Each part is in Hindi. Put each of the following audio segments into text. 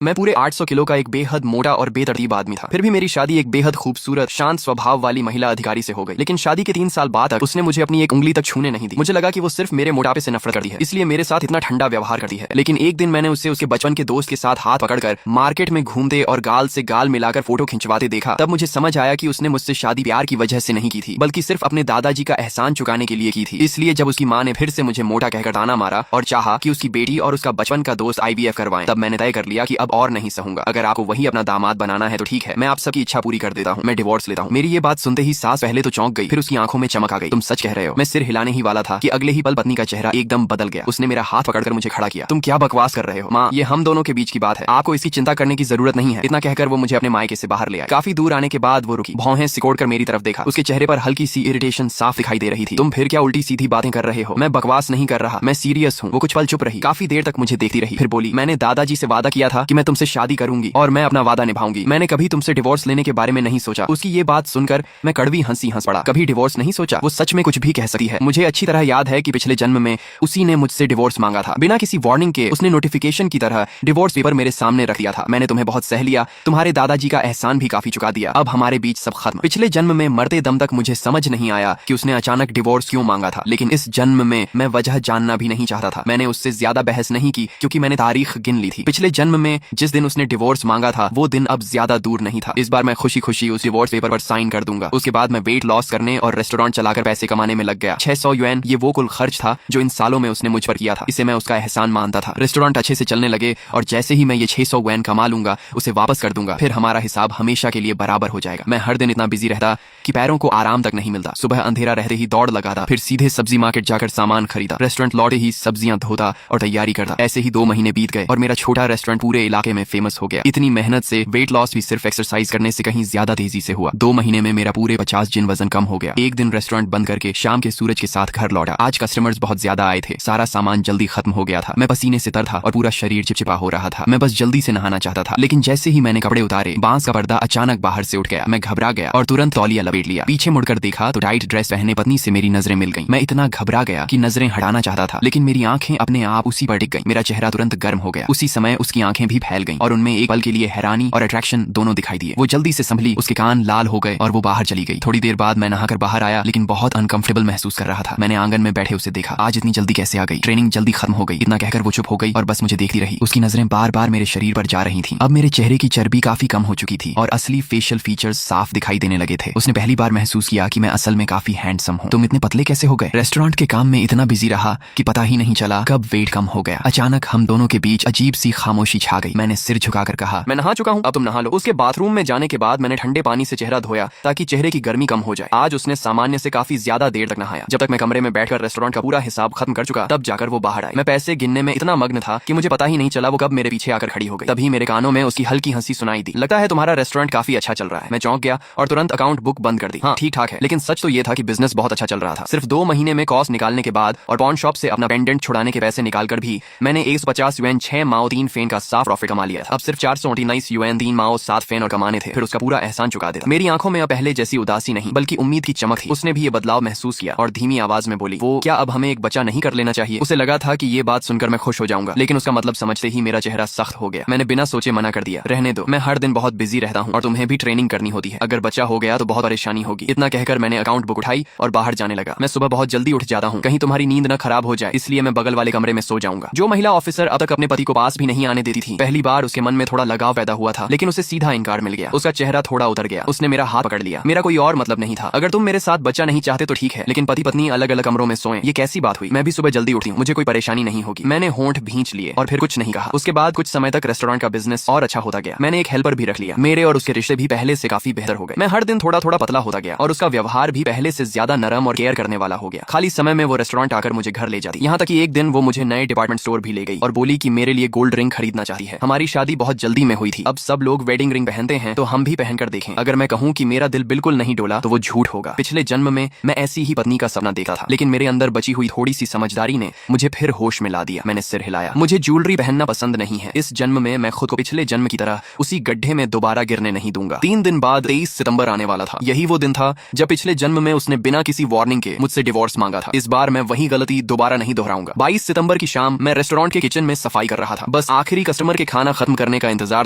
मैं पूरे 800 किलो का एक बेहद मोटा और बेतरतीब आदमी था। फिर भी मेरी शादी एक बेहद खूबसूरत शांत स्वभाव वाली महिला अधिकारी से हो गई। लेकिन शादी के 3 साल बाद तक उसने मुझे अपनी एक उंगली तक छूने नहीं दी। मुझे लगा कि वो सिर्फ मेरे मोटापे से नफरत करती है, इसलिए मेरे साथ इतना ठंडा व्यवहार करती है। लेकिन एक दिन मैंने उससे उसके बचपन के दोस्त के साथ हाथ पकड़कर मार्केट में घूमते और गाल से गाल मिलाकर फोटो खिंचवाते देखा। तब मुझे समझ आया कि उसने मुझसे शादी प्यार की वजह से नहीं की थी, बल्कि सिर्फ अपने दादाजी का एहसान चुकाने के लिए की थी। इसलिए जब उसकी माँ ने फिर से मुझे मोटा कहकर ताना मारा और चाहा कि उसकी बेटी और उसका बचपन का दोस्त IVF करवाएं, तब मैंने तय कर लिया कि अब और नहीं सहूंगा। अगर आपको वही अपना दामाद बनाना है तो ठीक है, मैं आप सबकी इच्छा पूरी कर देता हूँ, मैं डिवोर्स लेता हूँ। मेरी ये बात सुनते ही सास पहले तो चौंक गई, फिर उसकी आंखों में चमक आ गई। तुम सच कह रहे हो? मैं सिर हिलाने ही वाला था कि अगले ही पल पत्नी का चेहरा एकदम बदल गया। उसने मेरा हाथ पकड़कर मुझे खड़ा किया। तुम क्या बकवास कर रहे हो माँ? ये हम दोनों के बीच की बात है, आपको इसकी चिंता करने की जरूरत नहीं है। इतना कहकर वो मुझे अपने मायके से बाहर ले आए। काफी दूर आने के बाद वो रुकी, भौहें सिकोड़कर मेरी तरफ देखा। उसके चेहरे पर हल्की सी इरिटेशन साफ दिखाई दे रही थी। तुम फिर क्या उल्टी सीधी बातें कर रहे हो? मैं बकवास नहीं कर रहा, मैं सीरियस हूँ। वो कुछ पल चुप रही, काफी देर तक मुझे देखती रही, फिर बोली, मैंने दादाजी से वादा किया था कि मैं तुमसे शादी करूंगी और मैं अपना वादा निभाऊंगी। मैंने कभी तुमसे डिवोर्स लेने के बारे में नहीं सोचा। उसकी ये बात सुनकर मैं कड़वी हंसी हंस पड़ा। कभी डिवोर्स नहीं सोचा? वो सच में कुछ भी कह सकती है। मुझे अच्छी तरह याद है कि पिछले जन्म में उसी ने मुझसे डिवोर्स मांगा था। बिना किसी वार्निंग के उसने नोटिफिकेशन की तरह डिवोर्स पेपर मेरे सामने रख दिया था। मैंने तुम्हें बहुत सह लिया, तुम्हारे दादाजी का एहसान भी काफी चुका दिया, अब हमारे बीच सब खत्म। पिछले जन्म में मरते दम तक मुझे समझ नहीं आया कि उसने अचानक डिवोर्स क्यों मांगा था, लेकिन इस जन्म में मैं वजह जानना भी नहीं चाहता था। मैंने उससे ज्यादा बहस नहीं की क्योंकि मैंने तारीख गिन ली थी। पिछले जन्म में जिस दिन उसने डिवोर्स मांगा था वो दिन अब ज्यादा दूर नहीं था। इस बार मैं खुशी खुशी उस डिवोर्स पेपर पर साइन कर दूंगा। उसके बाद मैं वेट लॉस करने और रेस्टोरेंट चलाकर पैसे कमाने में लग गया। 600 युएन ये वो कुल खर्च था जो इन सालों में उसने मुझ पर किया था। इसे मैं उसका एहसान मानता था। रेस्टोरेंट अच्छे से चलने लगे और जैसे ही मैं ये 600 युएन कमा लूंगा उसे वापस कर दूंगा, फिर हमारा हिसाब हमेशा के लिए बराबर हो जाएगा। मैं हर दिन इतना बिजी रहता कि पैरों को आराम तक नहीं मिलता। सुबह अंधेरा रहते ही दौड़ लगाता, फिर सीधे सब्जी मार्केट जाकर सामान खरीदा, रेस्टोरेंट लौटे ही सब्जियां धोता और तैयारी करता। ऐसे ही 2 महीने बीत गए और मेरा छोटा रेस्टोरेंट पूरे इलाके में फेमस हो गया। इतनी मेहनत से वेट लॉस भी सिर्फ एक्सरसाइज करने से कहीं ज्यादा तेजी से हुआ। 2 महीने में मेरा पूरे 50 जिन वजन कम हो गया। एक दिन रेस्टोरेंट बंद करके शाम के सूरज के साथ घर लौटा। आज कस्टमर्स बहुत ज्यादा आए थे, सारा सामान जल्दी खत्म हो गया था। मैं पसीने से तर था और पूरा शरीर चिपचिपा हो रहा था। मैं बस जल्दी से नहाना चाहता था, लेकिन जैसे ही मैंने कपड़े उतारे बांस का पर्दा अचानक बाहर से उठ गया। मैं घबरा गया और तुरंत तौलिया लपेट लिया। पीछे मुड़कर देखा तो टाइट ड्रेस पहने पत्नी से मेरी नजरें मिल गईं। मैं इतना घबरा गया कि नजरें हटाना चाहता था, लेकिन मेरी आंखें अपने आप उसी पर टिक गईं। मेरा चेहरा तुरंत गर्म हो गया। उसी समय उसकी आंखें भी फैल गईं और उनमें एक पल के लिए हैरानी और अट्रैक्शन दोनों दिखाई दिए। वो जल्दी से संभली, उसके कान लाल हो गए और वो बाहर चली गई। थोड़ी देर बाद मैं नहाकर बाहर आया, लेकिन बहुत अनकंफर्टेबल महसूस कर रहा था। मैंने आंगन में बैठे उसे देखा। आज इतनी जल्दी कैसे आ गई? ट्रेनिंग जल्दी खत्म हो गई, इतना कहकर वो चुप हो गई और बस मुझे देखती रही। उसकी नजरें बार बार मेरे शरीर पर जा रही थीं। अब मेरे चेहरे की चर्बी काफी कम हो चुकी थी और असली फेशियल फीचर्स साफ दिखाई देने लगे थे। उसने पहली बार महसूस किया कि मैं असल में काफी हैंडसम हूँ। तुम इतने पतले कैसे हो गए? रेस्टोरेंट के काम में इतना बिजी रहा कि पता ही नहीं चला कब वेट कम हो गया। अचानक हम दोनों के बीच अजीब सी खामोशी छा गई। मैंने सिर झुकाकर कहा, मैं नहा चुका हूँ, अब तुम नहा लो। उसके बाथरूम में जाने के बाद मैंने ठंडे पानी से चेहरा धोया ताकि चेहरे की गर्मी कम हो जाए। आज उसने सामान्य से काफी ज्यादा देर तक नहाया। जब तक मैं कमरे में बैठकर रेस्टोरेंट का पूरा हिसाब खत्म कर चुका तब जाकर वो बाहर आई। मैं पैसे गिनने में इतना मग्न था कि मुझे पता ही नहीं चला वो कब मेरे पीछे आकर खड़ी हो गई। तभी मेरे कानों में उसकी हल्की हंसी सुनाई दी। लगता है तुम्हारा रेस्टोरेंट काफी अच्छा चल रहा है। मैं चौंक गया और तुरंत अकाउंट बुक बंद कर दी। हाँ ठीक ठाक है, लेकिन सच तो ये था कि बिजनेस बहुत अच्छा चल रहा था। सिर्फ 2 महीने में कॉस्ट निकालने के बाद और पॉन शॉप से अपना पेंडेंट छुड़ाने के पैसे निकालकर भी मैंने 150 युएन 6 माओ 3 फेन का साफ प्रॉफिट कमा लिया था। अब सिर्फ 429 युएन 3 माओ 7 फेन और कमाने थे, फिर उसका पूरा एहसान चुका देता। मेरी आंखों में अब पहले जैसी उदासी नहीं बल्कि उम्मीद की चमक थी। उसने भी ये बदलाव महसूस किया और धीमी आवाज में बोली, वो क्या अब हमें एक बच्चा नहीं कर लेना चाहिए? उसे लगा था कि ये बात सुनकर मैं खुश हो जाऊंगा, लेकिन उसका मतलब समझते ही मेरा चेहरा सख्त हो गया। मैंने बिना सोचे मना कर दिया, रहने दो, मैं हर दिन बहुत बिजी रहता हूँ और तुम्हें भी ट्रेनिंग करनी होती है। अगर बच्चा हो गया तो बहुत परेशानी होगी। इतना कहकर मैंने अकाउंट बुक उठाई और बाहर जाने लगा। मैं सुबह बहुत जल्दी उठ जाता हूँ, कहीं तुम्हारी नींद न खराब हो जाए, इसलिए मैं बगल वाले कमरे में सो जाऊंगा। जो महिला ऑफिसर अब तक अपने पति को पास भी नहीं आने देती थी, पहली बार उसके मन में थोड़ा लगाव पैदा हुआ था, लेकिन उसे सीधा इनकार मिल गया। उसका चेहरा थोड़ा उतर गया। उसने मेरा हाथ पकड़ लिया। मेरा कोई और मतलब नहीं था। अगर तुम मेरे साथ बच्चा नहीं चाहते तो ठीक है, लेकिन पति पत्नी अलग अलग कमरों में सोएं, ये कैसी बात हुई? मैं भी सुबह जल्दी उठी हूँ, मुझे कोई परेशानी नहीं होगी। मैंने होंठ भींच लिए और फिर कुछ नहीं कहा। उसके बाद कुछ समय तक रेस्टोरेंट का बिजनेस और अच्छा होता गया। मैंने एक हेल्पर भी रख लिया। मेरे और उसके रिश्ते भी पहले से काफी बेहतर हो गए। मैं हर दिन थोड़ा थोड़ा पतला होता गया और उसका व्यवहार भी पहले से ज्यादा नरम और केयर करने वाला हो गया। खाली समय में वो रेस्टोरेंट आकर मुझे घर ले जाती। यहाँ तक कि एक दिन वो मुझे नए डिपार्टमेंट स्टोर भी ले गई और बोली कि मेरे लिए गोल्ड रिंग खरीदना चाहती है। हमारी शादी बहुत जल्दी में हुई थी। अब सब लोग वेडिंग रिंग पहनते हैं तो हम भी पहनकर देखें। अगर मैं कहूँ कि मेरा दिल बिल्कुल नहीं डोला तो वो झूठ होगा। पिछले जन्म में मैं ऐसी ही पत्नी का सपना देखा था, लेकिन मेरे अंदर बची हुई थोड़ी सी समझदारी ने मुझे फिर होश में ला दिया। मैंने सिर हिलाया। मुझे ज्वेलरी पहनना पसंद नहीं है। इस जन्म में मैं खुद को पिछले जन्म की तरह उसी गड्ढे में दोबारा गिरने नहीं दूंगा। 3 दिन बाद 23 सितंबर आने वाला था। यही वो दिन था जब पिछले जन्म में उसने बिना किसी वार्निंग के मुझसे डिवोर्स मांगा था। इस बार मैं वही गलती दोबारा नहीं दोहराऊंगा। 22 सितंबर की शाम मैं रेस्टोरेंट के किचन में सफाई कर रहा था। बस आखिरी कस्टमर के खाना खत्म करने का इंतजार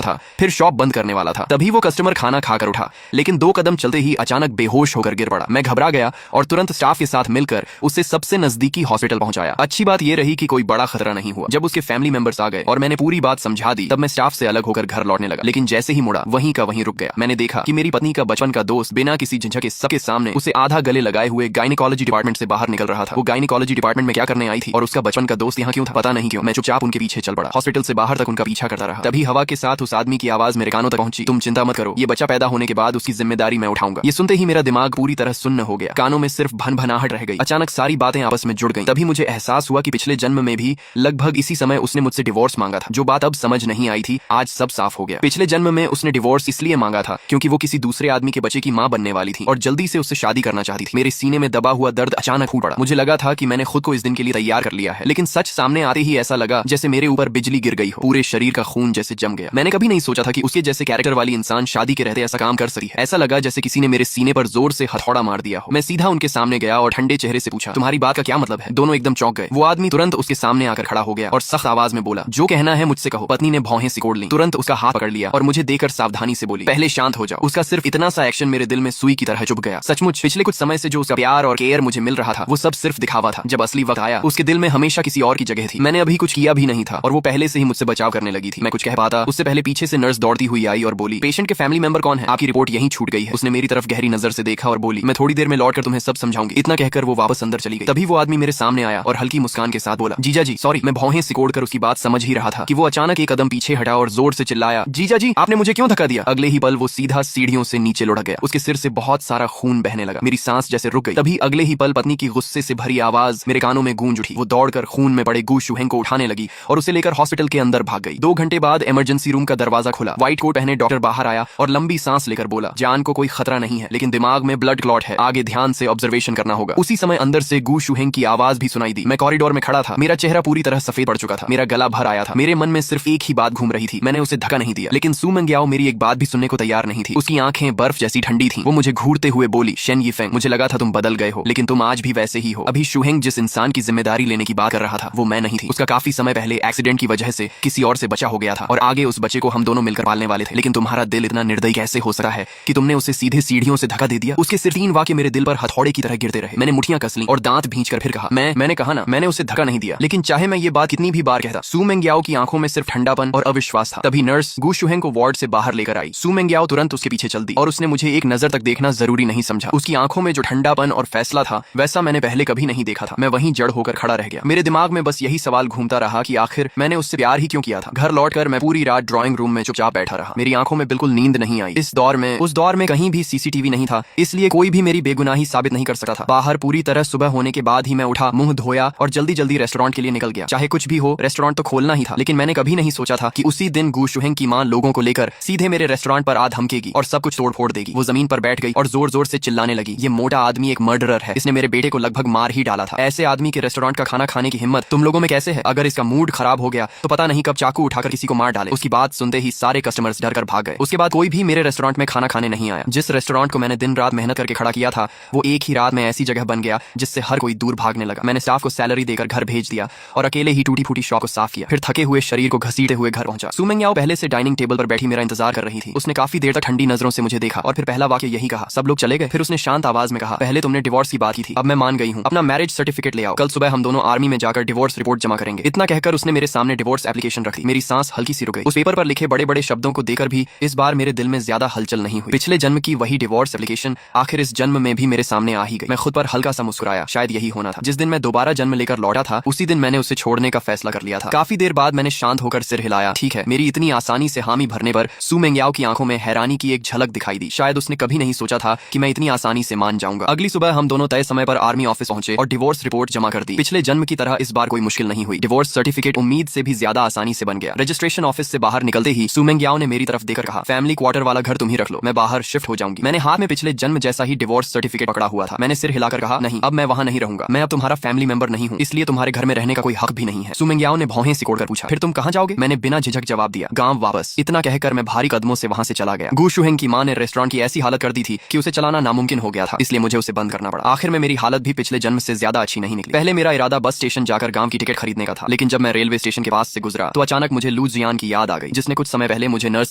था, फिर शॉप बंद करने वाला था। तभी वो कस्टमर खाना खाकर उठा, लेकिन 2 कदम चलते ही अचानक बेहोश होकर गिर पड़ा। मैं घबरा गया और तुरंत स्टाफ के साथ मिलकर उसे सबसे नजदीकी हॉस्पिटल पहुंचाया। अच्छी बात यह रही कि कोई बड़ा खतरा नहीं हुआ। जब उसके फैमिली मेंबर्स आ गए और मैंने पूरी बात समझा दी, तब मैं स्टाफ से अलग होकर घर लौटने लगा। लेकिन जैसे ही मुड़ा, वहीं का वहीं रुक गया। मैंने देखा कि मेरी पत्नी का बचपन का दोस्त बिना किसी झिझक के सबके सामने उसे आधा गले लगाए हुए गायनिकोलॉजी डिपार्टमेंट से बाहर निकल रहा था। वो गायनिकोलॉजी डिपार्टमेंट में क्या करने आई थी और उसका बचपन का दोस्त यहाँ क्यों था, पता नहीं क्यों। मैं चुपचाप उनके पीछे चल पड़ा। हॉस्पिटल से बाहर तक उनका पीछा करता रहा। तभी हवा के साथ उस आदमी की आवाज मेरे कानों तक पहुंची, तुम चिंता मत करो, ये बच्चा पैदा होने के बाद उसकी जिम्मेदारी मैं उठाऊंगा। ये सुनते ही मेरा दिमाग पूरी तरह सुन्न हो गया। कानों में सिर्फ भनभनाहट रह गई। अचानक सारी बातें आपस में जुड़ गईं। तभी मुझे एहसास हुआ कि पिछले जन्म में भी लगभग इसी समय उसने मुझसे डिवोर्स मांगा था। जो बात अब समझ नहीं आई थी, आज सब साफ हो गया। पिछले जन्म में उसने डिवोर्स इसलिए मांगा था क्योंकि वो किसी दूसरे आदमी के बच्चे की मां बनने वाली थी और जल्दी से उससे शादी करना चाहती थी। मेरे सीने में दबा हुआ दर्द अचानक फूट पड़ा। मुझे लगा था कि मैंने खुद को इस दिन के लिए तैयार कर लिया है, लेकिन सच सामने आते ही ऐसा लगा जैसे मेरे ऊपर बिजली गिर गई हो। पूरे शरीर का खून जैसे जम गया। मैंने कभी नहीं सोचा था कि उसके जैसे कैरेक्टर वाली इंसान शादी के रहते ऐसा काम कर सकती है। ऐसा लगा जैसे किसी ने मेरे सीने पर जोर से हथौड़ा मार दिया हो। मैं सीधा उनके सामने गया और ठंडे चेहरे से पूछा, तुम्हारी बात का क्या मतलब है? दोनों एकदम चौंक गए। वो आदमी तुरंत उसके सामने आकर खड़ा हो गया और सख्त आवाज में बोला, जो कहना है मुझसे कहो। पत्नी ने भौहें सिकोड़ ली, तुरंत उसका हाथ पकड़ लिया और मुझे देखकर सावधानी से बोली, पहले शांत हो जाओ। उसका सिर्फ इतना सा एक्शन मेरे दिल में सुई की तरह चुभ गया। सचमुच पिछले कुछ समय से जो उसका प्यार और केयर मुझे मिल रहा था, वो सब सिर्फ दिखावा था। जब असली वक्त आया, उसके दिल में हमेशा किसी और की जगह थी। मैंने अभी कुछ किया भी नहीं था और वो पहले से ही मुझसे बचाव करने लगी थी। मैं कुछ कह पाता उससे पहले पीछे से नर्स दौड़ती हुई आई और बोली, पेशेंट के फैमिली मेंबर कौन है? आपकी रिपोर्ट यहीं छूट गई है। उसने मेरी तरफ गहरी नजर से देखा और बोली, मैं थोड़ी देर में लौटकर तुम्हें सब समझाऊंगी। इतना कहकर वो वापस अंदर चली गई। तभी वो आदमी मेरे सामने आया और हल्की मुस्कान के साथ बोला, जीजा जी सॉरी। मैं भौहें सिकोड़कर उसकी बात समझ ही रहा था कि वो अचानक एक कदम पीछे हटा और जोर से चिल्लाया, जीजा जी आपने मुझे क्यों धक्का दिया? अगले ही पल वो सीधा सीढ़ियों से नीचे लुढ़क गया। उसके सिर से बहुत सारा खून बहने लगा। मेरी सांस जैसे रुक गई। तभी अगले ही पल पत्नी की गुस्से से भरी आवाज मेरे कानों में गूंज उठी। वो दौड़कर खून में पड़े गू शुहेंग को उठाने लगी और उसे लेकर हॉस्पिटल के अंदर भाग गई। 2 घंटे बाद इमरजेंसी रूम का दरवाजा खुला। व्हाइट कोट पहने डॉक्टर बाहर आया और लंबी सांस लेकर बोला, जान को कोई खतरा नहीं है, लेकिन दिमाग में ब्लड क्लॉट है, आगे ध्यान से ऑब्जर्वेशन करना होगा। उसी समय अंदर से गू शुहेंग की आवाज भी सुनाई दी। मैं कॉरिडोर में खड़ा था। मेरा चेहरा पूरी तरह सफेद पड़ चुका था। मेरा गला भर आया था। मेरे मन में सिर्फ एक ही बात घूम रही थी, मैंने उसे धक्का नहीं दिया। लेकिन सू मेंग्याओ मेरी एक बात भी सुनने को तैयार नहीं थी। उसकी आंखें बर्फ जैसी ठंडी थी। वो मुझे घूरते हुए बोली, शेन यीफेंग, मुझे लगा था तुम बदल गए हो, लेकिन तुम आज भी वैसे ही हो। अभी शुहेंग जिस इंसान की जिम्मेदारी लेने की बात कर रहा था, वो मैं नहीं थी। उसका काफी समय पहले एक्सीडेंट की वजह से किसी और से बचा हो गया था और आगे उस बच्चे को हम दोनों मिलकर पालने वाले थे। लेकिन तुम्हारा दिल इतना निर्दयी कैसे हो सकता है कि तुमने उसे सीधे सीढ़ियों से धक्का दे दिया? उसके सिर्फ 3 वाक्य मेरे दिल पर हथौड़े की तरह गिरते रहे। मैंने मुठियां कस ली और दांत भींचकर फिर कहा, मैंने कहा ना, मैंने उसे धक्का नहीं दिया। लेकिन चाहे मैं ये बात कितनी भी बार कहता, सू मेंग्याओ की आंखों में सिर्फ ठंडापन और अविश्वास था। तभी नर्स गू शुहेंग को वार्ड से बाहर लेकर आई। सू मेंग्याओ तुरंत उसके पीछे चल दी और उसने मुझे एक नजर तक देखना जरूरी नहीं समझा। उसकी आंखों में जो ठंडापन और फैसला था, वैसा मैंने पहले कभी नहीं देखा था। मैं वहीं जड़ होकर खड़ा रह गया। मेरे दिमाग में बस यही सवाल घूमता रहा कि आखिर मैंने उससे प्यार ही क्यों किया था। घर लौटकर मैं पूरी रात ड्राइंग रूम में चुपचाप बैठा रहा। मेरी आंखों में बिल्कुल नींद नहीं आई। उस दौर में कहीं भी सीसीटीवी नहीं था, इसलिए कोई भी मेरी बेगुनाही साबित नहीं कर सकता था। बाहर पूरी तरह सुबह होने के बाद ही मैं उठा, मुंह धोया और जल्दी जल्दी रेस्टोरेंट के लिए निकल गया। चाहे कुछ भी हो, रेस्टोरेंट तो खोलना ही था। लेकिन मैंने कभी नहीं सोचा था कि उसी दिन गू शुहेंग की मां लोगों को लेकर सीधे मेरे रेस्टोरेंट पर आ धमकेगी और सब कुछ तोड़ फोड़ देगी। वो जमीन पर बैठ गई और जोर जोर से चिल्लाने लगी, ये मोटा आदमी एक मर्डरर है, इसने मेरे बेटे को लगभग मार ही डाला था। ऐसे आदमी के रेस्टोरेंट का खाना खाने की हिम्मत तुम लोगों में कैसे है? अगर इसका मूड खराब हो गया तो पता नहीं कब चाकू उठाकर किसी को मार डाले। उसकी बात सुनते ही सारे कस्टमर्स डर कर भाग गए। उसके बाद कोई भी मेरे रेस्टोरेंट में खाना खाने नहीं आया। जिस रेस्टोरेंट को मैंने दिन रात मेहनत करके खड़ा किया था, वो एक ही रात में ऐसी जगह बन गया जिससे हर कोई दूर भागने लगा। मैंने स्टाफ को सैलरी देकर घर भेज दिया और अकेले ही टूटी फूटी शॉप को साफ किया। फिर थके हुए शरीर को घसीटे हुए घर पहुंचा। सू मेंग्याओ पहले से डाइनिंग टेबल पर बैठी मेरा इंतजार कर रही थी। उसने काफी देर तक ठंडी नजरों से मुझे देखा और फिर पहला वाक्य यही कहा, सब लोग चले गए? फिर उसने शांत आवाज में कहा, पहले तुमने डिवोर्स की बात की थी, अब मैं मान गई हूँ। अपना मैरिज सर्टिफिकेट ले आओ, कल सुबह हम दोनों आर्मी में जाकर डिवोर्स रिपोर्ट जमा करेंगे। इतना कहकर उसने मेरे सामने डिवोर्स एप्लीकेशन रख दी। मेरी सांस हल्की सी रुक गई। उस पेपर पर लिखे बड़े बड़े शब्दों को देखकर भी इस बार मेरे दिल में ज्यादा हलचल नहीं हुई। पिछले जन्म की वही डिवोर्स एप्लीकेशन आखिर इस जन्म में भी मेरे सामने आ ही गई। मैं खुद पर हल्का सा मुस्कुराया, शायद यही होना था। जिस दिन मैं दोबारा जन्म लेकर लौटा था, उसी दिन मैंने उसे छोड़ने का फैसला कर लिया था। काफी देर बाद मैंने शांत होकर सिर हिलाया। ठीक है, मेरी इतनी आसानी से हामी भरने पर सू मेंग्याओ की आंखों में हैरानी की एक झलक दिखाई दी। शायद उसने कभी नहीं सोचा था कि मैं इतनी आसानी से मान जाऊंगा। अगली सुबह हम दोनों तय समय पर आर्मी ऑफिस पहुंचे और डिवोर्स रिपोर्ट जमा कर दी। पिछले जन्म की तरह इस बार कोई मुश्किल नहीं हुई। डिवोर्स सर्टिफिकेट उम्मीद से भी ज्यादा आसानी से बन गया। रजिस्ट्रेशन ऑफिस से बाहर निकलते ही सू मेंग्याओ ने मेरी तरफ देखकर कहा, फैमिली क्वार्टर वाला घर तुम ही रख लो, मैं बाहर शिफ्ट हो जाऊंगी। मैंने हाथ में पिछले जन्म जैसा ही डिवोर्स सर्टिफिकेट पकड़ा हुआ था। मैंने सिर हिलाकर कहा, नहीं, अब मैं वहां नहीं रहूंगा। मैं अब तुम्हारा फैमिली मेंबर नहीं हूँ, इसलिए तुम्हारे घर में रहने का कोई हक भी नहीं है। सू मेंग्याओ ने भौहें सिकोड़कर पूछा, फिर तुम कहाँ जाओगे? मैंने बिना झिझक जवाब दिया, गांव वापस। इतना कहकर मैं भारी कदमों से वहां से चला गया। गू शुहेंग की मां ने रेस्टोरेंट की ऐसी हालत कर दी थी कि उसे चलाना नामुमकिन हो गया था, इसलिए मुझे उसे बंद करना पड़ा। आखिर में मेरी हालत भी पिछले जन्म से ज्यादा अच्छी नहीं निकली। पहले मेरा इरादा बस स्टेशन जाकर गांव की टिकट खरीदने का था, लेकिन जब मैं रेलवे स्टेशन के पास से गुजरा तो अचानक मुझे लू जियान की याद आ गई, जिसने कुछ समय पहले मुझे नर्स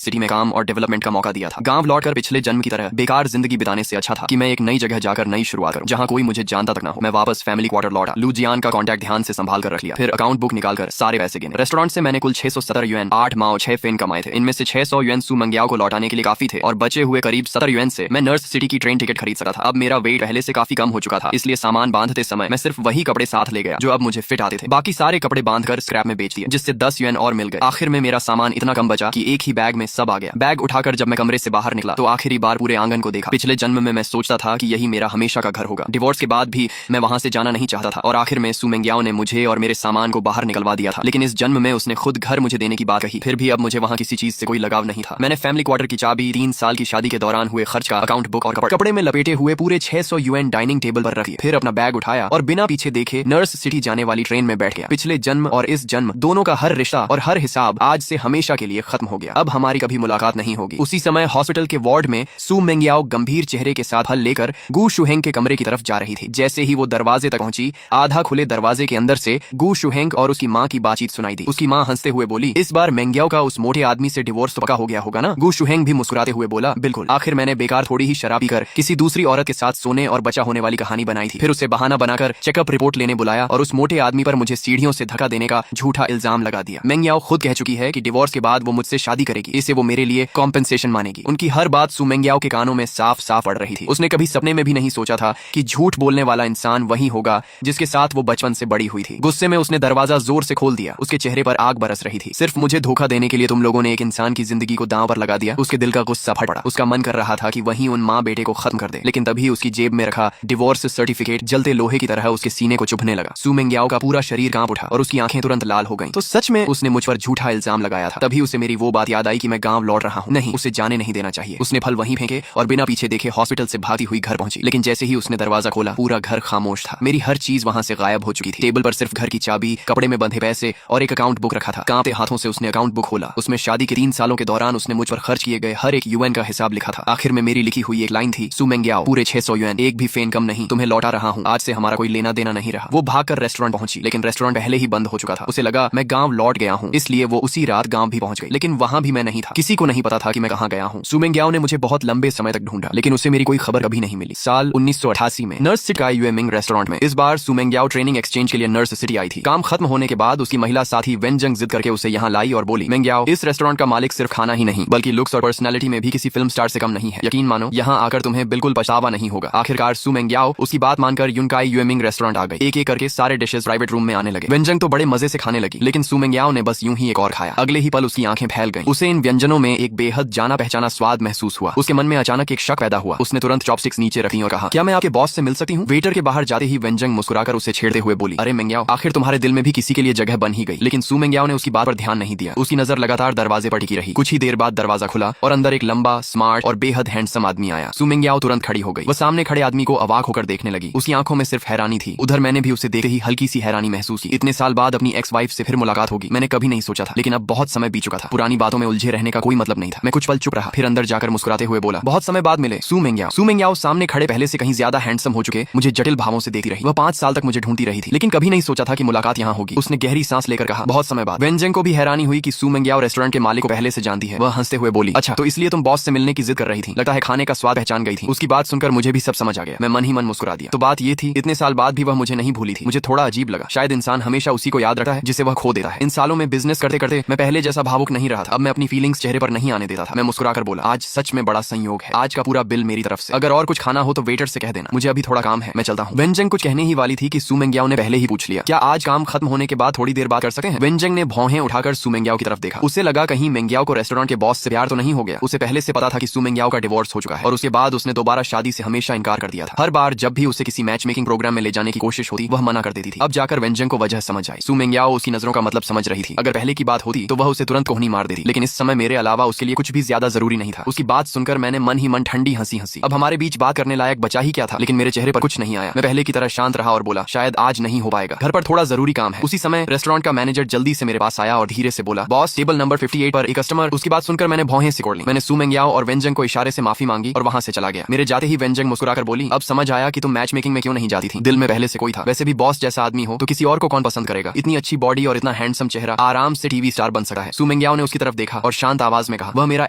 सिटी में काम और डेवलपमेंट का मौका दिया था। गांव लौटकर पिछले जन्म की तरह बेकार जिंदगी बिताने से अच्छा था कि मैं एक नई जगह जाकर नई शुरुआत करूं, जहां कोई मुझे जानता तक ना हो। मैं वापस फैमिली क्वार्टर लौटा, लू जियान का कॉन्टैक्ट ध्यान से संभाल कर रख लिया, फिर अकाउंट बुक निकालकर सारे पैसे गिने। रेस्टोरेंट से मैंने कुल 670 युएन, 8 माओ 6 फेन कमाए थे। इनमें से 600 युएन सू मंग्याओ को लौटाने के लिए काफी थे और बचे हुए करीब 70 युएन से मैं नर्स सिटी की ट्रेन टिकट खरीद सका था। अब मेरा वेट पहले से काफी कम हो चुका था, इसलिए सामान बांधते समय मैं सिर्फ वही कपड़े साथ ले गया जो अब मुझे फिट आते थे। बाकी सारे कपड़े बांधकर स्क्रैप में बेच दिए, जिससे 10 युएन और मिल गए। आखिर में मेरा सामान इतना कम बचा कि एक ही बैग में सब आ गया। बैग उठाकर जब मैं कमरे से बाहर निकला तो आखिरी बार पूरे आंगन को देखा। पिछले जन्म में मैं सोचता था कि यही मेरा हमेशा का घर होगा। डिवोर्स के बाद भी मैं वहां से जाना नहीं चाहता था और आखिर में सू मेंग्याओ ने मुझे और मेरे सामान को बाहर निकलवा दिया था। लेकिन इस जन्म में उसने खुद घर मुझे देने की बात कही। फिर भी अब मुझे वहां किसी चीज से कोई लगाव नहीं था। मैंने फैमिली क्वार्टर की चाबी, 3 साल की शादी के दौरान हुए खर्च का अकाउंट बुक और कपड़े में लपेटे हुए पूरे 600 युएन डाइनिंग टेबल पर रख दिए। फिर अपना बैग उठाया और बिना पीछे देखे नर्स सिटी जाने वाली ट्रेन में बैठ गया। पिछले जन्म और इस जन्म दोनों का हर रिश्ता और हर हिसाब आज से हमेशा के लिए खत्म हो गया। अब हमारी कभी मुलाकात नहीं होगी। उसी समय हॉस्पिटल के वार्ड में सू मेंग्याओ गंभीर चेहरे के साथ फल लेकर गू शुहेंग के कमरे की तरफ जा रही थी। जैसे ही वो दरवाजे तक पहुंची, आधा खुले दरवाजे के अंदर से गू शुहेंग और उसकी माँ की बातचीत सुनाई दी। उसकी माँ हंसते हुए बोली, इस बार मेंग्याओ का उस मोटे आदमी से डिवोर्स तो पक्का हो गया होगा ना? गू शुहेंग भी मुस्कुराते हुए बोला, बिल्कुल। आखिर मैंने बेकार थोड़ी ही शराब पीकर किसी दूसरी औरत के साथ सोने और बचा होने वाली कहानी बनाई थी। फिर उसे बहाना बनाकर चेकअप रिपोर्ट लेने बुलाया और उस मोटे आदमी पर मुझे सीढ़ियों से धक्का देने का झूठा इल्जाम लगा दिया। मेंग्याओ खुद कह चुकी है कि डिवोर्स के बाद वो मुझसे शादी करेगी। इसे वो मेरे लिए कॉम्पेंसेशन मानेगी। उनकी हर बात सू मेंग्याओ के कानों में साफ साफ पड़ रही थी। उसने कभी सपने में भी नहीं सोचा था कि झूठ बोलने वाला इंसान वही होगा जिसके साथ वो बचपन से बड़ी हुई थी। गुस्से में उसने दरवाजा जोर से खोल दिया। उसके चेहरे पर आग बरस रही थी। सिर्फ मुझे धोखा देने के लिए तुम लोगों ने एक इंसान की जिंदगी को दांव पर लगा दिया। उसके दिल का गुस्सा फट पड़ा। उसका मन कर रहा था कि वही उन माँ बेटे को खत्म कर दे, लेकिन तभी उसकी जेब में रखा डिवोर्स सर्टिफिकेट जलते लोहे की तरह उसके सीने को चुभने लगा। सू मेंग्याओ का पूरा शरीर कांप उठा और उसकी आंखें तुरंत लाल हो गईं। तो सच में उसने मुझ पर झूठा इल्जाम लगाया था। तभी उसे मेरी वो बात याद आई कि मैं गांव लौट रहा हूँ। नहीं, उसे जाने नहीं देना चाहिए। उसने फल वहीं फेंके और बिना पीछे देखे हॉस्पिटल से भागती हुई घर पहुंची। लेकिन जैसे ही उसने दरवाजा खोला, पूरा घर खामोश था। मेरी हर चीज वहां से गायब हो चुकी थी। टेबल पर सिर्फ घर की चाबी, कपड़े में बंधे पैसे और एक अकाउंट बुक रखा था। कांपते हाथों से उसने अकाउंट बुक खोला। उसमें शादी के 3 सालों के दौरान उसने मुझ पर खर्च किए गए हर एक युएन का हिसाब लिखा था। आखिर में मेरी लिखी हुई एक लाइन थी, सू मेंग्याओ, पूरे 600 युएन, एक भी फेन कम नहीं, तुम्हें लौटा रहा हूँ। आज से हमारा कोई लेना देना नहीं रहा। वो भागकर रेस्टोरेंट पहुंची, लेकिन रेस्टोरेंट पहले ही बंद हो चुका था। उसे लगा मैं गांव लौट गया हूँ, इसलिए वो उसी रात गांव भी पहुंच गई। लेकिन वहां भी मैं नहीं था। किसी को नहीं पता था कि मैं कहाँ गया हूँ। सू मेंग्याओ ने मुझे बहुत लंबे समय तक ढूंढा, लेकिन उसे मेरी कोई खबर कभी नहीं मिली। साल 1988 में नर्स सिटी का यूएमिंग रेस्टोरेंट में इस बार सू मेंग्याओ ट्रेनिंग एक्सचेंज के लिए नर्स सिटी आई थी। काम खत्म होने के बाद उसकी महिला साथी वेनजंग जिद करके उसे यहाँ लाई और बोली, मेंग्याओ, इस रेस्टोरेंट का मालिक सिर्फ खाना ही नहीं बल्कि लुक्स और पर्सनैलिटी में भी किसी फिल्म स्टार से कम नहीं है। यकीन मानो, यहाँ आकर तुम्हें बिल्कुल पछतावा नहीं होगा। आखिरकार सू मेंग्याओ उसकी बात मानकर यूनकाई यूएमिंग रेस्टोरेंट आ गई। एक एक करके सारे डिशेस प्राइवेट रूम में आने लगे। वेनजंग तो बड़े मजे से खाने लगी, लेकिन सू मेंग्याओ ने बस यूं ही एक और खाया। अगले ही पल उसकी आंखें फैल गईं। उसे इन व्यंजनों में एक बेहद जाना पहचाना स्वाद महसूस हुआ। उसके मन में अचानक एक शक पैदा हुआ। उसने तुरंत चॉपस्टिक्स नीचे रखी और कहा, क्या मैं आपके बॉस से मिल सकती हूँ? वेटर के बाहर जाते ही वेनजंग मुस्कुराकर उसे छेड़ते हुए बोली, अरे मेंग्याओ, आखिर तुम्हारे दिल में भी किसी के लिए जगह बन ही गई। लेकिन सू मेंग्याओ ने उसकी बात पर ध्यान नहीं दिया। उसकी नजर लगातार दरवाजे पर टिकी रही। कुछ ही देर बाद दरवाजा खुला और अंदर एक लंबा, स्मार्ट और बेहद हैंडसम आदमी आया। सू मेंग्याओ तुरंत खड़ी हो गई। वो सामने खड़े आदमी को अवाक होकर देखने लगी। उसकी आंखों में सिर्फ हैरानी थी। उधर मैंने भी उसे देखते ही हल्की सी हैरानी महसूस की। इतने साल बाद अपनी एक्स वाइफ से फिर मुलाकात होगी, मैंने कभी नहीं सोचा था। लेकिन अब बहुत समय बीत चुका था। पुरानी बातों में उलझे रहने का कोई मतलब नहीं था। मैं कुछ पल चुप रहा, फिर अंदर जाकर मुस्कुराते हुए बोला, बहुत समय बाद मिले सू मेंग्याओ। सू मेंग्याओ सामने खड़े पहले से कहीं ज्यादा हैंडसम हो चुके मुझे जटिल भावों से देखती रही। वह 5 साल तक मुझे ढूंढती रही थी, लेकिन कभी नहीं सोचा था कि मुलाकात यहाँ होगी। उसने गहरी सांस लेकर कहा, बहुत समय बाद। वेनजंग को भी हैरानी हुई कि सू मेंग्याओ रेस्टोरेंट के मालिक को पहले से जानती है। वह हंसते हुए बोली, अच्छा, तो इसलिए तुम बॉस से मिलने की जिद कर रही थी। लगता है खाने का स्वाद पहचान गई थी। उसकी बात सुनकर मुझे भी सब समझ आ गया। मैं मन ही मन मुस्कुरा दिया। तो बात ये थी, इतने साल बाद भी वह मुझे नहीं भूली थी। मुझे थोड़ा अजीब लगा। शायद इंसान हमेशा उसी को याद रखता है जिसे वह खो देता है। इन सालों में बिजनेस करते करते मैं पहले जैसा भावुक नहीं रहा था। अब मैं अपनी फीलिंग्स चेहरे पर नहीं आने देता था। मैं मुस्कुराकर बोला, आज सच में बड़ा संयोग है। आज का पूरा बिल मेरी तरफ से। अगर और कुछ खाना हो तो वेटर से कह देना। मुझे अभी थोड़ा काम है, मैं चलता हूँ। वेनजंग कुछ कहने ही वाली थी कि सू मेंग्याओ ने पहले ही पूछ लिया, क्या आज काम खत्म होने के बाद थोड़ी देर बात कर सकते हैं? वेनजंग ने भौहें उठाकर सू मेंग्याओ की तरफ देखा। उसे लगा कहीं मेंग्याओ को रेस्टोरेंट के बॉस से प्यार तो नहीं हो गया। उसे पहले से पता था कि सू मेंग्याओ का डिवोर्स हो चुका है और उसके बाद उसने दोबारा शादी से हमेशा इनकार कर दिया था। हर बार जब भी उसे किसी मैच मेकिंग प्रोग्राम में ले जाने की कोशिश होती, वह मना कर देती थी। अब जाकर वेनजंग को वजह समझ आई। सू मेंग्याओ उसकी नजरों का मतलब समझ रही थी। अगर पहले की बात होती तो वह उसे तुरंत कोहनी मार देती, लेकिन इस समय मेरे अलावा उसके लिए कुछ भी ज्यादा जरूरी नहीं था। उसकी बात सुनकर मैंने मन ही मन ठंडी हंसी हंसी। अब हमारे बीच बात करने लायक बचा ही क्या था, लेकिन मेरे चेहरे पर कुछ नहीं आया। मैं पहले की तरह शांत रहा और बोला, शायद आज नहीं हो पाएगा, घर पर थोड़ा जरूरी काम है। उसी समय रेस्टोरेंट का मैनेजर जल्दी से मेरे पास आया और धीरे से बोला, बॉस, टेबल नंबर 58 पर एक कस्टमर। उसकी बात सुनकर मैंने भौहें सिकोड़ ली। मैंने सू मेंग्याओ और वेनजंग को इशारे से माफी मांगी और वहां से चला गया। मेरे जाते ही वेनजंग मुस्कुराकर बोली, अब समझ आया कि तुम मैच मेकिंग में क्यों नहीं जाती थी। दिल में पहले से कोई था। वैसे भी बॉस जैसा आदमी हो तो किसी और को कौन पसंद करेगा। इतनी अच्छी बॉडी और इतना हैंडसम चेहरा, आराम से टीवी स्टार बन सकता है। सू मेंग्याओ ने उसकी तरफ देखा और शांत आवाज में कहा, वह मेरा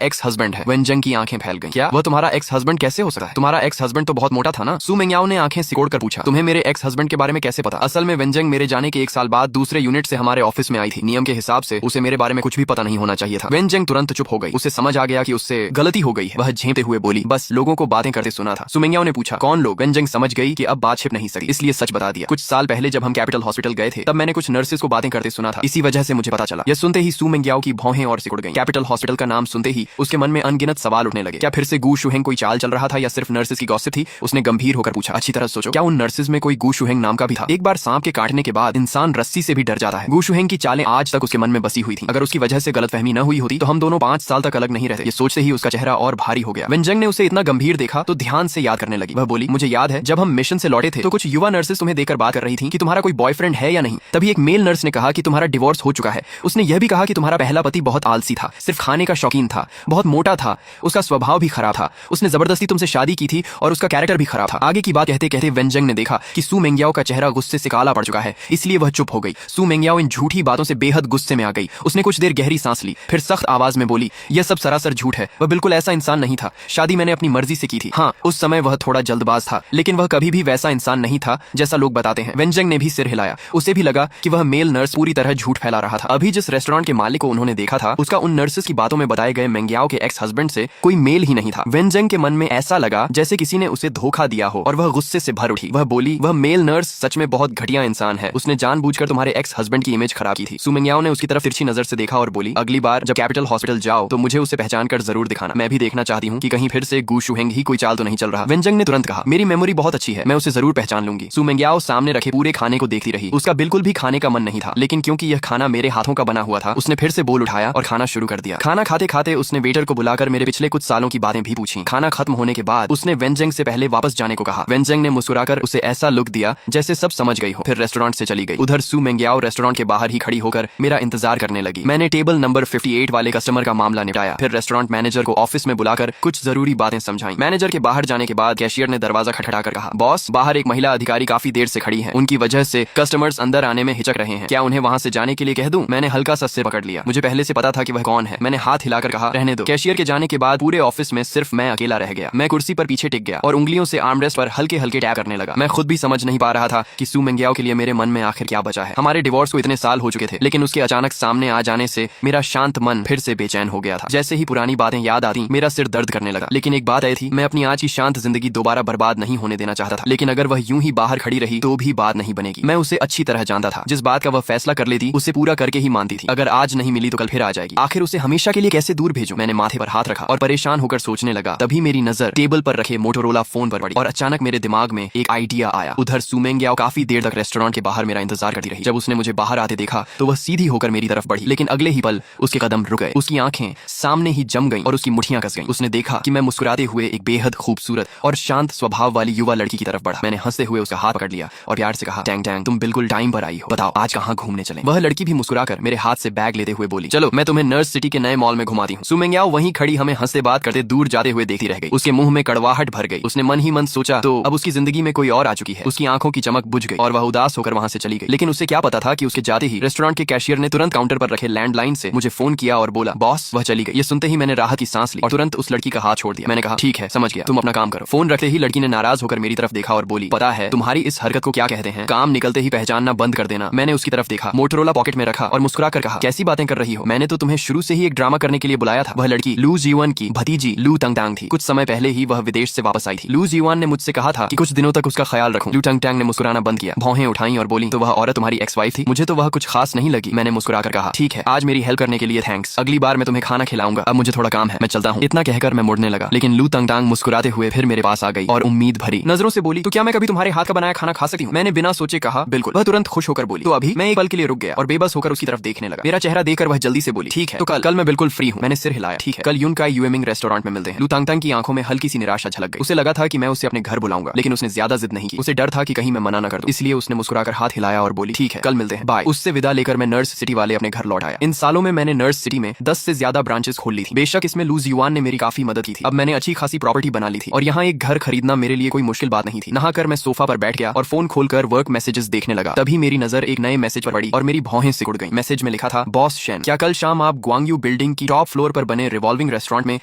एक्स हस्बैंड है। वेनजंग की आंखें फैल गईं। क्या वह तुम्हारा एक्स हस्बैंड कैसे हो सकता है? तुम्हारा एक्स हस्बैंड तो बहुत मोटा था ना? सू मेंग्याओ ने आंखें सिकोड़ कर पूछा, तुम्हें मेरे एक्स हस्बैंड के बारे में कैसे पता? असल में वेनजंग मेरे जाने के 1 साल बाद दूसरे यूनिट से हमारे ऑफिस में आई थी। नियम के हिसाब से उसे मेरे बारे में कुछ भी पता नहीं होना चाहिए था। वेनजंग तुरंत चुप हो गई। उसे समझ आ गया कि उससे गलती हो गई है। वह झेंपते हुए बोली, बस लोगों को बातें करते सुना था। सू मेंग्याओ ने पूछा, कौन लोग? वेनजंग समझ गई कि अब बात छिप नहीं सकती, इसलिए सच बता दिया। कुछ साल पहले जब हम कैपिटल हॉस्पिटल गए थे तब मैंने कुछ नर्सेस को बातें करते सुना था, इसी वजह से मुझे पता चला। यह सुनते ही सू मेंग्याओ की भौहें और सिकुड़ गईं। कैपिटल हॉस्पिटल का नाम सुनते ही उसके मन में अनगिनत सवाल उठने लगे। क्या फिर से गू शुहेंग कोई चाल चल रहा था या सिर्फ नर्सेस की गॉसिप थी? उसने गंभीर होकर पूछा, अच्छी तरह सोचो, क्या उन नर्सेस में कोई गू शुहेंग नाम का भी था? एक बार सांप के काटने के बाद इंसान रस्सी से भी डर जाता है। गू शुहेंग की चालें आज तक उसके मन में बसी हुई थी। अगर उसकी वजह से गलतफहमी न हुई होती तो हम दोनों 5 साल तक अलग नहीं रहते। ये सोचते ही उसका चेहरा और भारी हो गया। वेनजंग ने उसे इतना गंभीर देखा तो ध्यान से याद करने लगी। वह बोली, मुझे याद है जब हम मिशन से लौटे थे तो कुछ युवा नर्सेस तुम्हें देखकर बात कर रही थी कि तुम्हारा कोई बॉयफ्रेंड है या नहीं। तभी एक मेल नर्स ने कहा कि तुम्हारा डिवोर्स हो चुका है। उसने यह भी कहा कि तुम्हारा पहला पति बहुत आलसी था, सिर्फ खाने का शौकीन था, बहुत मोटा था, उसका स्वभाव भी खराब था, उसने जबरदस्ती तुमसे शादी की थी और उसका कैरेक्टर भी खराब था। आगे की बात कहते कहते वेनजंग ने देखा कि सू मेंग्याओ का चेहरा गुस्से से काला पड़ चुका है, इसलिए वह चुप हो गई। सू मेंग्याओ इन झूठी बातों से बेहद गुस्से में आ गई। उसने कुछ देर गहरी सांस ली, फिर सख्त आवाज में बोली, यह सब सरासर झूठ है। वह बिल्कुल ऐसा इंसान नहीं था। शादी मैंने अपनी मर्जी से की थी। हाँ, उस समय वह थोड़ा जल्दबाज था, लेकिन वह कभी भी वैसा इंसान नहीं था जैसा लोग बताते हैं। वेनजंग ने भी सिर हिलाया। उसे भी लगा कि वह मेल नर्स पूरी तरह झूठ फैला रहा था। अभी जिस रेस्टोरेंट के मालिक को उन्होंने देखा था उसका उन नर्सेस की बातों में बताए गए मेंग्याओ के एक्स हस्बैंड से कोई मेल ही नहीं था। वेनजंग के मन में ऐसा लगा जैसे किसी ने उसे धोखा दिया हो और वह गुस्से से भर उठी। वह बोली, वह मेल नर्स सच में बहुत घटिया इंसान है। उसने जानबूझकर तुम्हारे एक्स हस्बैंड की इमेज खराब की थी। सू मेंग्याओ ने उसकी तरफ तिरछी नजर से देखा और बोली, अगली बार जब कैपिटल हॉस्पिटल जाओ तो मुझे उसे पहचान कर जरूर दिखाना। मैं भी देखना चाहती हूँ कि कहीं फिर से गू शुहेंग ही कोई चाल तो नहीं चल रहा। वेनजंग ने तुरंत कहा, मेरी मेमोरी बहुत अच्छी है, मैं उसे जरूर पहचान लूंगी। सू मेंग्याओ सामने रखे पूरे खाने को देखती रही। उसका बिल्कुल भी खाने का मन नहीं था, लेकिन क्योंकि यह खाना मेरे हाथों का बना हुआ था उसने फिर से बोल उठाया और खाना शुरू कर दिया। खाना खाते खाते उसने वेटर को बुलाकर मेरे पिछले कुछ सालों की बातें भी पूछी। खाना खत्म होने के बाद उसने वेनजंग से पहले वापस जाने को कहा। वेनजंग ने मुस्कुराकर उसे ऐसा लुक दिया जैसे सब समझ गई हो, फिर रेस्टोरेंट से चली गई। उधर सू मेंग्याओ रेस्टोरेंट के बाहर ही खड़ी होकर मेरा इंतजार करने लगी। मैंने टेबल नंबर 58 वाले कस्टमर का मामला निपटाया, फिर रेस्टोरेंट मैनेजर को ऑफिस में बुलाकर कुछ जरूरी बातें समझाई। मैनेजर के बाहर जाने के बाद कैशियर ने दरवाजा खटखटाकर कहा, बॉस, बाहर एक महिला अधिकारी काफी देर से खड़ी है, उनकी वजह से कस्टमर्स अंदर आने में हिचक रहे हैं, क्या उन्हें वहां से जाने के लिए कह दूं? मैंने हल्का सा सिर पकड़ लिया। मुझे पहले से पता था कि वह कौन है। मैंने हाथ हिलाकर कहा, रहने दो। कैशियर के जाने के बाद पूरे ऑफिस में सिर्फ मैं अकेला रह गया। मैं कुर्सी पर पीछे टिक गया और उंगलियों से आर्मरेस्ट पर हल्के हल्के टैप करने लगा। मैं खुद भी समझ नहीं पा रहा था कि सू मेंग्याओ के लिए मेरे मन में आखिर क्या बचा है। हमारे डिवोर्स को इतने साल हो चुके थे, लेकिन उसके अचानक सामने आ जाने से मेरा शांत मन फिर से बेचैन हो गया था। जैसे ही पुरानी बातें याद आती मेरा सिर दर्द करने लगा। लेकिन एक बात आई थी, मैं अपनी आज की शांत जिंदगी दोबारा बर्बाद नहीं होने देना चाहता था। लेकिन अगर वह यूं ही बाहर खड़ी रही तो भी बात नहीं बनेगी। मैं उसे अच्छी तरह जानता था। जिस बात का वह फैसला कर लेती उसे पूरा करके ही मानती थी। अगर आज नहीं मिली तो कल फिर आ जाएगी। आखिर उसे हमेशा के लिए कैसे दूर भेजूं? मैंने माथे पर हाथ रखा और परेशान होकर सोचने लगा। तभी मेरी नजर टेबल पर रखे मोटोरोला फोन पर पड़ी और अचानक मेरे दिमाग में एक आइडिया आया। उधर सू मेंग्याओ काफी देर तक रेस्टोरेंट के बाहर मेरा इंतजार करती रही। जब उसने मुझे बाहर आते देखा तो वह सीधी होकर मेरी तरफ बढ़ी, लेकिन अगले ही पल उसके कदम रुक गए। उसकी आंखें सामने ही जम गईं और उसकी मुट्ठियां कस गईं। उसने देखा कि मैं मुस्कुराते हुए एक बेहद खूबसूरत और शांत स्वभाव वाली युवा लड़की की तरफ बढ़ा। मैंने हंसते हुए उसका हाथ पकड़ लिया और प्यार से कहा, टैंग टैंग, तुम बिल्कुल टाइम पर आई हो, बताओ आज कहाँ घूमने चलें? वह लड़की भी मुस्कुराकर मेरे हाथ से बैग लेते हुए बोली, चलो मैं तुम्हें नर्स सिटी के नए मॉल में घुमाती हूँ। सू मेंग्याओ वहीं खड़ी हमें हंसते बात करते दूर जाते हुए देखती रह गई। उसके मुंह में कड़वाहट भर गई। उसने मन ही मन सोचा तो अब उसकी जिंदगी में कोई और आ चुकी है। उसकी आंखों की चमक बुझ गई और वह उदास होकर वहां से चली गई। लेकिन उसे क्या पता था कि उसके जाते ही रेस्टोरेंट के कैशियर ने तुरंत काउंटर पर रखे लैंडलाइन से मुझे फोन किया और बोला, बॉस वह चली गई। ये सुनते ही मैंने राहत की सांस ली और तुरंत उस लड़की का हाथ छोड़ दिया। मैंने कहा, ठीक है समझ गया, तुम अपना काम करो। फोन रखते ही लड़की ने नाराज होकर मेरी तरफ देखा और बोली, पता है तुम्हारी इस हरकत को क्या कहते हैं? काम निकलते ही पहचानना बंद कर देना। मैंने उसकी तरफ देखा, मोटोरोला पॉकेट में रखा और मुस्कुरा कर कहा, कैसी बातें कर रही हो? मैंने तो तुम्हें शुरू से ही एक ड्रामा करने के लिए बुलाया था। वह लड़की लू जीवन की भतीजी लू टंगटांग थी। कुछ समय पहले ही वह विदेश से वापस आई थी। लू जीवन ने मुझसे कहा था कि कुछ दिनों तक उसका ख्याल रखूं। लू टंगटांग ने मुस्कुराना बंद किया, भौहें उठाई और बोली, तो वह औरत तुम्हारी एक्स वाइफ थी? मुझे तो वह कुछ खास नहीं लगी। मैंने मुस्कुराकर कहा, ठीक है, आज मेरी हेल्प करने के लिए थैंक्स। अगली बार मैं तुम्हें खाना खिलाऊंगा। अब मुझे थोड़ा काम है, मैं चलता हूँ। इतना कहकर मैं मुड़ने लगा, लेकिन लू टंगटांग मुस्कुराते हुए फिर मेरे पास आ गई और उम्मीद भरी नजरों से बोली, तो क्या मैं कभी तुम्हारे हाथ का बनाया खाना खा सकती हूँ? मैंने बिना सोचे कहा, बिल्कुल। वह तुरंत खुश होकर बोली, तो अभी? मैं एक पल के लिए रुक गया और बेबस होकर उसकी तरफ देखने लगा। मेरा चेहरा देखकर वह जल्दी से बोली, ठीक है, तो कल मैं बिल्कुल फ्री हूँ। मैंने सिर हिलाया, ठीक है, कल यूनकाई यूएमिंग रेस्टोरेंट में मिलते हैं। लू टंगटांग की आंखों में हल्की सी निराशा झलक गई। उसे लगा था कि मैं उसे अपने घर बुलाऊंगा, लेकिन उसने ज्यादा जिद नहीं की। उसे डर था कि कहीं मैं मना न कर दूं, इसलिए उसने मुस्कुराकर हाथ हिलाया और बोली, ठीक है, कल मिलते हैं, बाय। उससे विदा लेकर मैं नर्स सिटी वाले अपने घर लौट आया। इन सालों में मैंने नर्स सिटी में 10 से ज्यादा ब्रांचेस खोल ली थी। बेशक इसमें लू जीवान ने मेरी काफी मदद की थी। अब मैंने अच्छी खासी प्रॉपर्टी बना ली थी और यहाँ एक घर खरीदना मेरे लिए कोई मुश्किल बात नहीं थी। नहाकर मैं सोफा पर बैठ गया और फोन खोलकर वर्क मैसेजेस देखने लगा। तभी मेरी नजर एक नए मैसेज पर पड़ी और मेरी भौहें सिकुड़ गईं। मैसेज में लिखा था, बॉस शेन, क्या कल शाम आप ग्वांगयू बिल्डिंग की टॉप फ्लोर पर बने रिवॉल्विंग रेस्टोरेंट में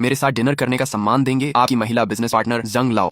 मेरे साथ डिनर करने का सम्मान देंगे? आपकी महिला बिजनेस पार्टनर जंग लाओ।